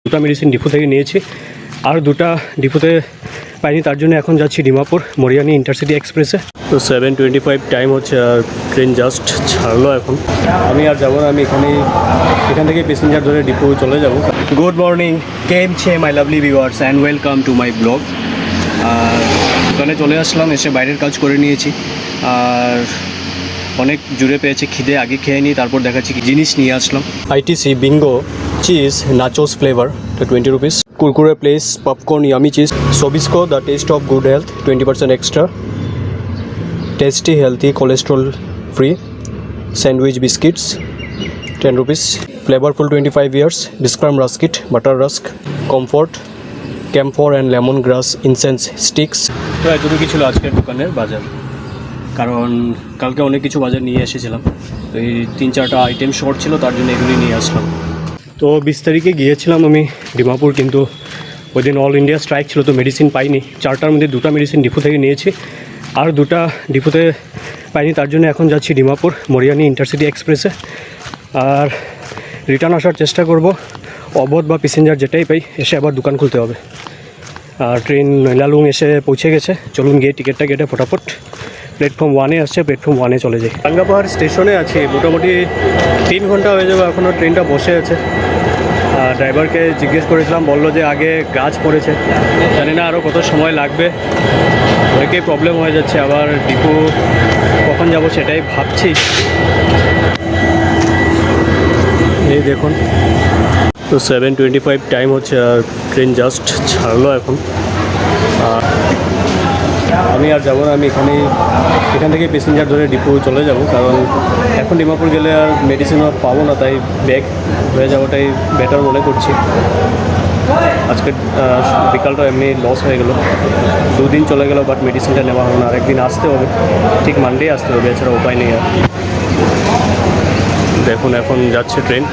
দুটো medicine depot থেকে নিয়েছি, আর দুটা ডিপোতে পাইনি, তার জন্য এখন যাচ্ছি ডিমাপুর মরিয়ানি ইন্টারসিটি এক্সপ্রেসে। তো 7:25 টাইম হচ্ছে, আর ট্রেন জাস্ট ছাড়লো এখন। আমি আর যাবো না, আমি এখান থেকে প্যাসেঞ্জার ধরে ডিপো চলে যাব। গুড মর্নিং, কেম ছে my lovely viewers and welcome to my blog. আর দোকানে চলে আসলাম, এসে বাইরের কাজ করে নিয়েছি, আর অনেক জুড়ে পেয়েছে খিদে, আগে খেয়ে নিই তারপর দেখাচ্ছি কি জিনিস নিয়ে আসলাম। ITC Bingo cheese nachos flavour 20 rupees, Kurkure plays popcorn yummy cheese, Sobisco the taste of good health 20% extra, tasty healthy cholesterol free sandwich biscuits 10 rupees, flavourful 25 years Biskrum Ruskit butter rusk, comfort camphor and lemongrass incense sticks. তো এতটুকু ছিল আজকের দোকানের বাজার, কারণ কালকে অনেক কিছু বাজার নিয়ে এসেছিলাম, তো এই 3-4টা আইটেম শর্ট ছিল, তার জন্য এগুলি নিয়ে আসলাম। তো 20 তারিখে গিয়েছিলাম আমি ডিমাপুর, কিন্তু ওই দিন অল ইন্ডিয়া স্ট্রাইক ছিল, তো মেডিসিন পাইনি। 4টার মধ্যে 2টা মেডিসিন ডিপো থেকে নিয়েছি, আর 2টা ডিপোতে পাইনি, তার জন্য এখন যাচ্ছি ডিমাপুর মরিয়ানি ইন্টারসিটি এক্সপ্রেসে। আর রিটার্ন আসার চেষ্টা করব, অবধ বা প্যাসেঞ্জার যেটাই পাই, এসে আবার দোকান খুলতে হবে। আর ট্রেন নৈলালুং এসে পৌঁছে গেছে, চলুন গিয়ে টিকিটটা কেটে ফটাফট প্ল্যাটফর্ম 1-এ আসছে, প্ল্যাটফর্ম 1-এ চলে যাই। রাঙ্গাপাহাড় স্টেশনে আছি, মোটামুটি 3 ঘন্টা হয়ে যাবে, এখনও ট্রেনটা বসে আছে। ড্রাইভারকে জিজ্ঞেস করেছিলাম, বললো যে আগে গাছ পড়েছে, জানি না আরও কত সময় লাগবে, অনেকেই প্রবলেম হয়ে যাচ্ছে। আবার ডিপো কখন যাব সেটাই ভাবছি। এই দেখুন, তো 7:25 টাইম হচ্ছে, আর ট্রেন জাস্ট ছাড়লো এখন। আমি আর যাবো না, আমি এখান থেকে প্যাসেঞ্জার ধরে ডিপো চলে যাব, কারণ এখন ডিমাপুর গেলে আর মেডিসিনও পাবো না, তাই ব্যাক হয়ে যাওয়াটাই বেটার মনে করছি। আজকে বিকালটা এমনি লস হয়ে গেল, 2 দিন চলে গেল, বাট মেডিসিনটা নেওয়া হবে না, আর একদিন আসতে হবে, ঠিক মানডে আসতে হবে, এছাড়া উপায় নেই। আর দেখুন এখন যাচ্ছে ট্রেন,